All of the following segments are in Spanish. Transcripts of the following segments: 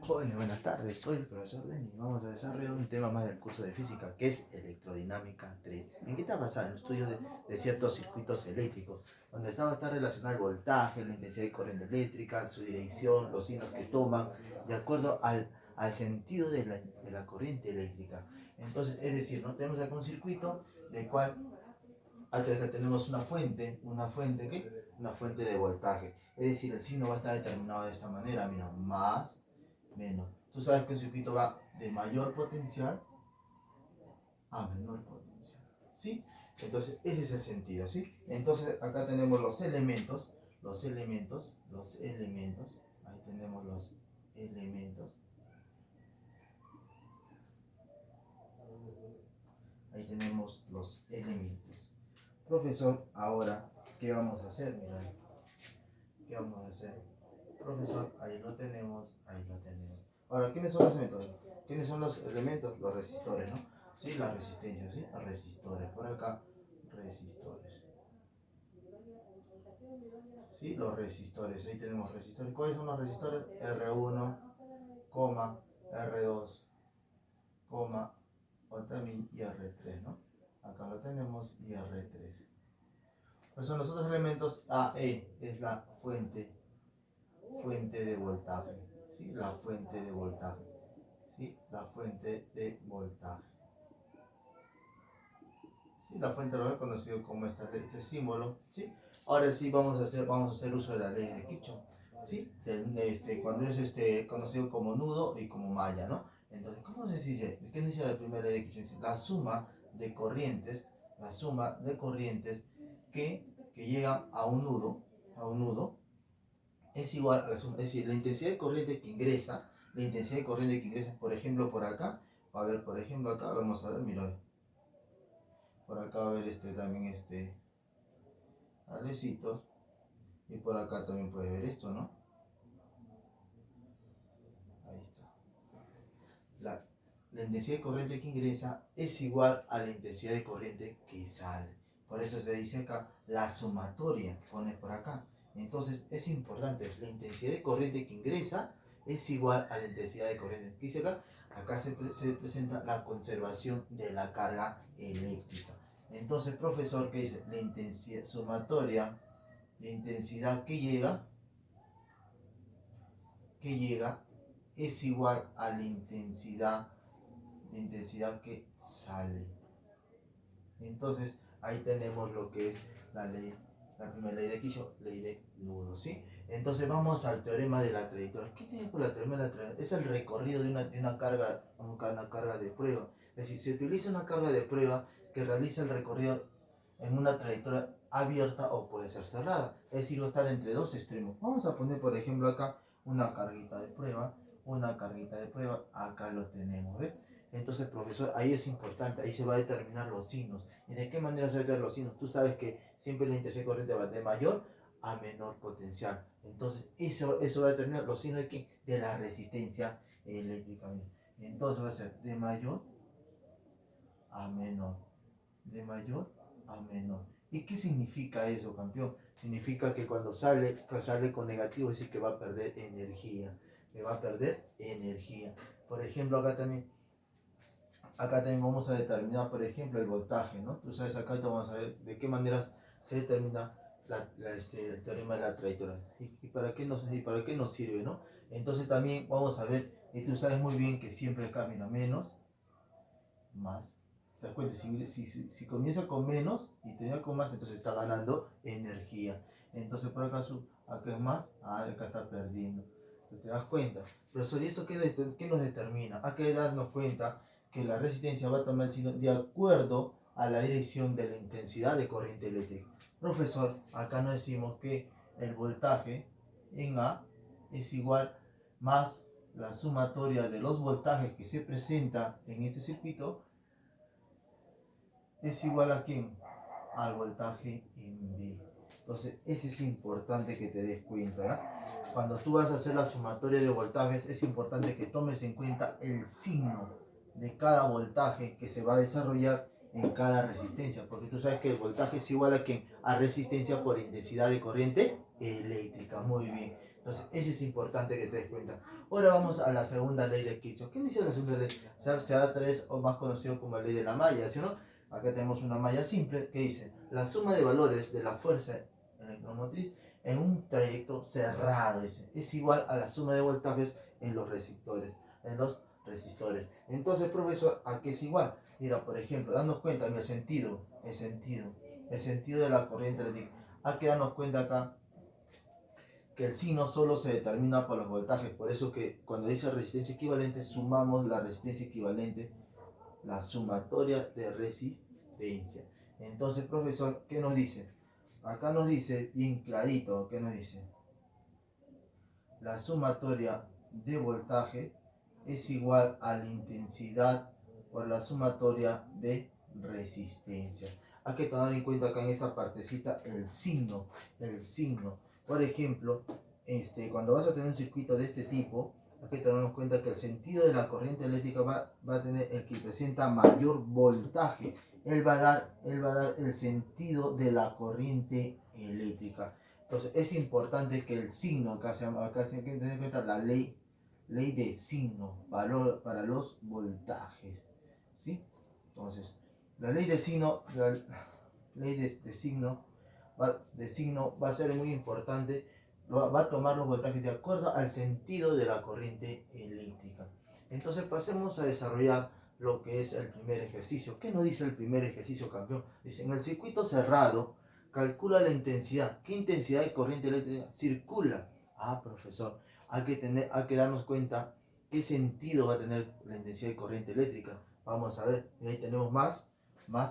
Jóvenes, buenas tardes, soy el profesor Denis. Vamos a desarrollar un tema más del curso de física que es electrodinámica 3. ¿En qué está basado? En estudios de ciertos circuitos eléctricos, donde está relacionado el voltaje, la intensidad de corriente eléctrica, su dirección, los signos que toman, de acuerdo al sentido de la corriente eléctrica. Entonces, es decir, ¿no? Tenemos acá un circuito del cual acá tenemos una fuente, ¿qué? Una fuente de voltaje. Es decir, el signo va a estar determinado de esta manera, mira, más menos. Tú sabes que un circuito va de mayor potencial a menor potencial, ¿sí? Entonces, ese es el sentido, ¿sí? Entonces, acá tenemos los elementos, ahí tenemos los elementos, ahí tenemos los elementos. Profesor, ahora, ¿qué vamos a hacer? Mira, ¿qué vamos a hacer? Profesor, ahí lo tenemos, ahí lo tenemos. Ahora, ¿quiénes son los elementos? ¿Quiénes son los elementos? Los resistores, ¿no? Sí, la resistencia, ¿sí? Resistores. Por acá, resistores. Sí, los resistores. Ahí tenemos resistores. ¿Cuáles son los resistores? R1, R2, o también y R3, ¿no? Acá lo tenemos y R3. Pues son los otros elementos. AE es la fuente de voltaje, ¿sí? La fuente de voltaje, ¿sí? La fuente de voltaje, ¿sí? La fuente lo he conocido como este símbolo, ¿sí? Ahora sí vamos a hacer uso de la ley de Kirchhoff, ¿sí? Cuando es conocido como nudo y como malla, ¿no? Entonces, ¿cómo se dice? ¿Qué dice la primera ley de Kirchhoff? Dice, la suma de corrientes que llegan a un nudo, es igual a la suma, es decir, la intensidad de corriente que ingresa, por ejemplo, por acá, a ver, por ejemplo, acá, vamos a ver, mira, por acá va a haber también alecitos, y por acá también puedes ver esto, ¿no? Ahí está. La intensidad de corriente que ingresa es igual a la intensidad de corriente que sale. Por eso se dice acá la sumatoria, pones por acá. Entonces es importante, la intensidad de corriente que ingresa es igual a la intensidad de corriente que dice acá. Acá se presenta la conservación de la carga eléctrica. Entonces, profesor, ¿qué dice? La intensidad sumatoria de intensidad que llega es igual a la intensidad que sale. Entonces ahí tenemos lo que es la primera ley de Kirchhoff, ley de nudo, ¿sí? Entonces vamos al teorema de la trayectoria. ¿Qué tiene por la teorema de la trayectoria? Es el recorrido de una carga de prueba. Es decir, se utiliza una carga de prueba que realiza el recorrido en una trayectoria abierta o puede ser cerrada. Es decir, va a estar entre dos extremos. Vamos a poner, por ejemplo, acá una carguita de prueba, acá lo tenemos, ¿ves? Entonces, profesor, ahí es importante, ahí se va a determinar los signos. ¿Y de qué manera se van a determinar los signos? Tú sabes que siempre la intensidad de corriente va de mayor a menor potencial. Entonces, eso va a determinar los signos de qué? De la resistencia eléctrica. Entonces va a ser de mayor a menor. De mayor a menor. ¿Y qué significa eso, campeón? Significa que cuando sale con negativo, es decir, que va a perder energía. Por ejemplo, acá también vamos a determinar, por ejemplo, el voltaje, ¿no? Tú sabes, acá vamos a ver de qué maneras se determina el teorema de la trayectoria. ¿Y para qué nos sirve, no? Entonces también vamos a ver, y tú sabes muy bien que siempre camina menos, más. ¿Te das cuenta? Si comienza con menos y termina con más, entonces está ganando energía. Entonces por acá es más, acá está perdiendo. ¿Te das cuenta? Profesor, ¿y esto qué nos determina? Hay que darnos cuenta que la resistencia va a tomar el signo de acuerdo a la dirección de la intensidad de corriente eléctrica. Profesor, acá nos decimos que el voltaje en A es igual más la sumatoria de los voltajes que se presenta en este circuito es igual a ¿quién? Al voltaje en B. Entonces, ese es importante que te des cuenta, ¿eh? Cuando tú vas a hacer la sumatoria de voltajes, es importante que tomes en cuenta el signo de cada voltaje que se va a desarrollar en cada resistencia, porque tú sabes que el voltaje es igual a ¿quién? A resistencia por intensidad de corriente eléctrica. Muy bien. Entonces, eso es importante que te des cuenta. Ahora vamos a la segunda ley de Kirchhoff. ¿Qué dice la segunda ley? Se da 3 o más conocido como la ley de la malla, ¿sí o no? Acá tenemos una malla simple que dice la suma de valores de la fuerza electromotriz en un trayecto cerrado, dice, es igual a la suma de voltajes en los resistores. Entonces, profesor, ¿a qué es igual? Mira, por ejemplo, darnos cuenta en el sentido de la corriente eléctrica. Hay que darnos cuenta acá que el signo solo se determina por los voltajes. Por eso que cuando dice resistencia equivalente, sumamos la resistencia equivalente, la sumatoria de resistencia. Entonces, profesor, ¿qué nos dice? Acá nos dice bien clarito, ¿qué nos dice? La sumatoria de voltaje es igual a la intensidad por la sumatoria de resistencia. Hay que tener en cuenta acá en esta partecita el signo. Por ejemplo, cuando vas a tener un circuito de este tipo, hay que tener en cuenta que el sentido de la corriente eléctrica va a tener el que presenta mayor voltaje. Él va a dar el sentido de la corriente eléctrica. Entonces es importante que el signo, acá se hay que tener en cuenta la ley de signo para los voltajes, ¿sí? Entonces, la ley de signo, va a ser muy importante, va a tomar los voltajes de acuerdo al sentido de la corriente eléctrica. Entonces pasemos a desarrollar lo que es el primer ejercicio. ¿Qué nos dice el primer ejercicio, campeón? Dice, en el circuito cerrado, calcula la intensidad. ¿Qué intensidad de corriente eléctrica circula? Ah, profesor, hay que darnos cuenta qué sentido va a tener la intensidad de corriente eléctrica. Vamos a ver, ahí tenemos más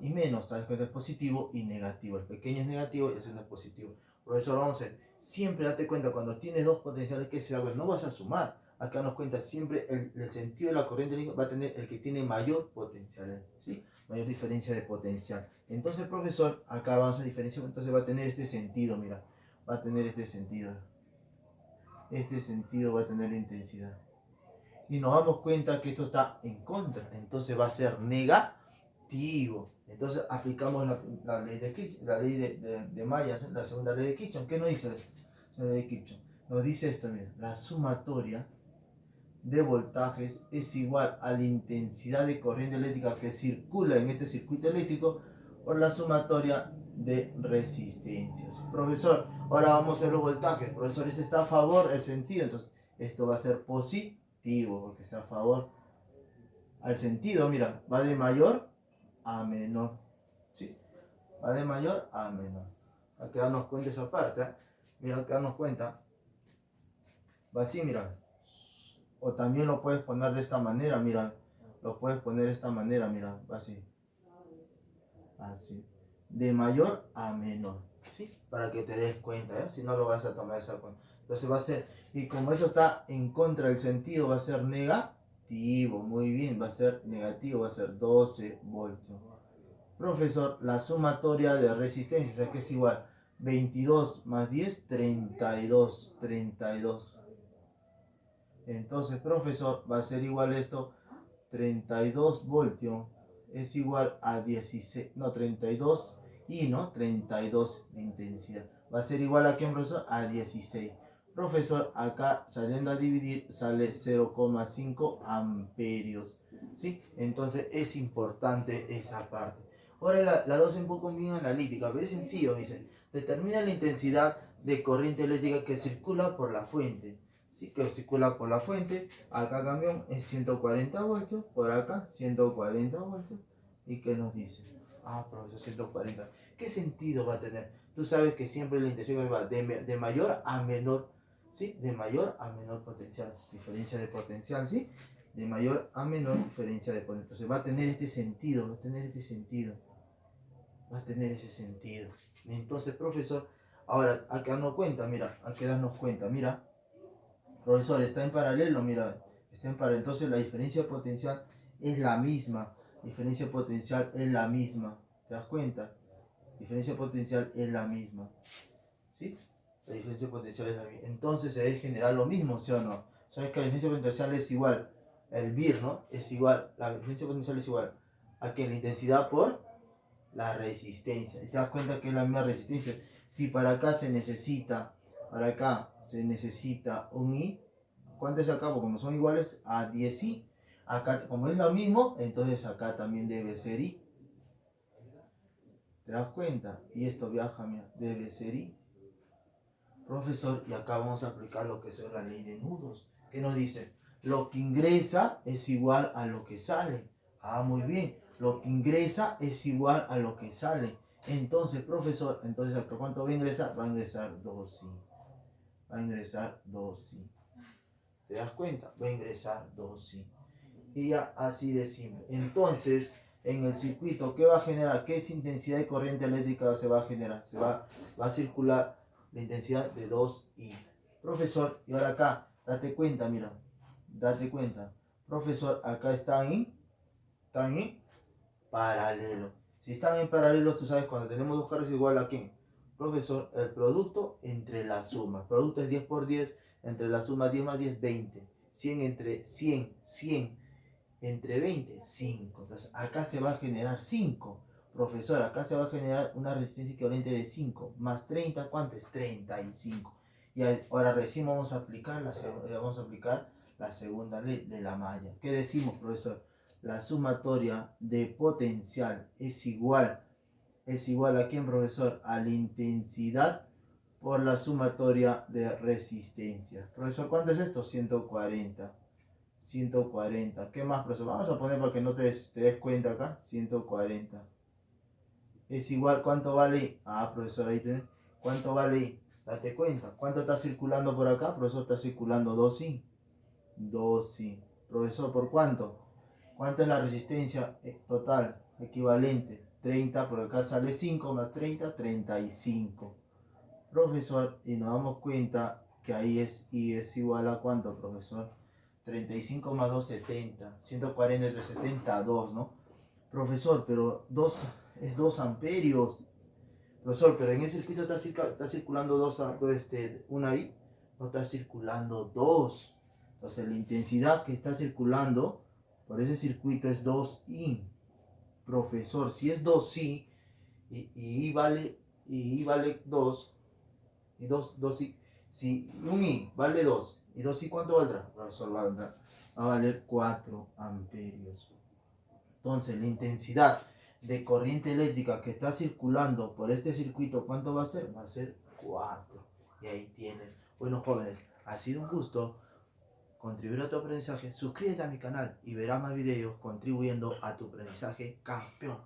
y menos. Tal vez es positivo y negativo. El pequeño es negativo y el segundo es positivo. Profesor, vamos a ver, siempre date cuenta cuando tienes dos potenciales que se hagan, no vas a sumar. Acá nos cuenta siempre el sentido de la corriente eléctrica va a tener el que tiene mayor potencial, ¿sí? Mayor diferencia de potencial. Entonces, profesor, acá vamos a diferenciar, entonces va a tener este sentido, mira, va a tener este sentido. Este sentido va a tener la intensidad. Y nos damos cuenta que esto está en contra, entonces va a ser negativo. Entonces aplicamos la ley de Kirchhoff, la ley de Maya, la segunda ley de Kirchhoff. ¿Qué nos dice la ley de Kirchhoff? Nos dice esto, mira, la sumatoria de voltajes es igual a la intensidad de corriente eléctrica que circula en este circuito eléctrico por la sumatoria de resistencias. Profesor, ahora vamos a hacer los voltajes. Profesor, este está a favor el sentido, entonces esto va a ser positivo porque está a favor al sentido. Mira, va de mayor a menor, ¿sí? Va de mayor a menor. Hay que darnos cuenta de esa parte, ¿eh? Mira, hay que darnos cuenta. Va así, mira. O también lo puedes poner de esta manera, mira. Lo puedes poner de esta manera, mira. Va así. Así. De mayor a menor, ¿sí? Para que te des cuenta, ¿eh? Si no lo vas a tomar esa cuenta. Entonces va a ser, y como eso está en contra del sentido, va a ser negativo. Muy bien, va a ser negativo, va a ser 12 voltios. Profesor, la sumatoria de resistencia, o sea que es igual 22 más 10, 32. Entonces, profesor, va a ser igual esto, 32 voltios es igual a 16, no, 32 no, 32 de intensidad. Va a ser igual a, ¿qué, profesor? A 16. Profesor, acá saliendo a dividir sale 0,5 amperios, ¿sí? Entonces es importante esa parte. Ahora la 2 es un poco bien analítica, pero es sencillo, dice. Determina la intensidad de corriente eléctrica que circula por la fuente. Sí, que circula por la fuente. Acá camión es 140 voltios, por acá 140 voltios. ¿Y qué nos dice? Ah, profesor, 140. ¿Qué sentido va a tener? Tú sabes que siempre la intensidad va de mayor a menor, ¿sí? De mayor a menor potencial, diferencia de potencial, ¿sí? De mayor a menor diferencia de potencial. Entonces va a tener este sentido, va a tener este sentido. Va a tener ese sentido. Entonces, profesor, ahora hay que darnos cuenta, mira, hay que darnos cuenta, mira. Profesor, está en paralelo, mira, está en paralelo. Entonces la diferencia potencial es la misma. Diferencia potencial es la misma. ¿Te das cuenta? Diferencia potencial es la misma. ¿Sí? La diferencia potencial es la misma. Entonces se debe generar lo mismo, ¿sí o no? Sabes que la diferencia potencial es igual. El VIR, ¿no? Es igual. La diferencia potencial es igual a que la intensidad por la resistencia. ¿Te das cuenta que es la misma resistencia? Si para acá se necesita Para acá se necesita un I. ¿Cuánto es acá? Porque como son iguales a 10I. Acá, como es lo mismo, entonces acá también debe ser I. ¿Te das cuenta? Y esto viaja, mira, debe ser I. Profesor, y acá vamos a aplicar lo que es la ley de nudos. ¿Qué nos dice? Lo que ingresa es igual a lo que sale. Ah, muy bien. Lo que ingresa es igual a lo que sale. Entonces, profesor, entonces acá ¿cuánto va a ingresar? Va a ingresar 2i. Va a ingresar 2i. ¿Te das cuenta? Va a ingresar 2i. Y ya así de simple. Entonces, en el circuito, ¿qué va a generar? ¿Qué intensidad de corriente eléctrica se va a generar? Va a circular la intensidad de 2i. Profesor, y ahora acá, date cuenta, mira. Date cuenta. Profesor, acá están en paralelo. Si están en paralelo, tú sabes, cuando tenemos dos cargas igual a quién. Profesor, el producto entre la suma. El producto es 10 por 10, entre la suma 10 más 10, 20. 100 entre 100, 100 entre 20, 5. Entonces acá se va a generar 5. Profesor, acá se va a generar una resistencia equivalente de 5. Más 30, ¿cuánto es? 35. Y ahora recién vamos a aplicar la segunda ley de la malla. ¿Qué decimos, profesor? La sumatoria de potencial es igual a quién, profesor? A la intensidad por la sumatoria de resistencia. Profesor, ¿cuánto es esto? 140. 140. ¿Qué más, profesor? Vamos a poner para que no te des cuenta acá. 140. Es igual, ¿cuánto vale? Ah, profesor, ahí tenés. ¿Cuánto vale? Date cuenta. ¿Cuánto está circulando por acá? Profesor, está circulando 2i. 2i. Profesor, ¿por cuánto? ¿Cuánto es la resistencia total? Equivalente. 30, por acá sale 5 más 30, 35. Profesor, y nos damos cuenta que ahí es igual a ¿cuánto, profesor? 35 más 2, 70. 140 entre 70, 2, ¿no? Profesor, pero 2 es 2 amperios. Profesor, pero en ese circuito está circulando una I, no está circulando 2. Entonces la intensidad que está circulando por ese circuito es 2I. Profesor, si es 2I y I vale 2, y 2i, si un I vale 2 y 2i, ¿cuánto valdrá? Profesor, va a valer 4 amperios. Entonces la intensidad de corriente eléctrica que está circulando por este circuito, ¿cuánto va a ser? Va a ser 4. Y ahí tienen. Bueno, jóvenes, ha sido un gusto contribuir a tu aprendizaje. Suscríbete a mi canal y verás más videos contribuyendo a tu aprendizaje campeón.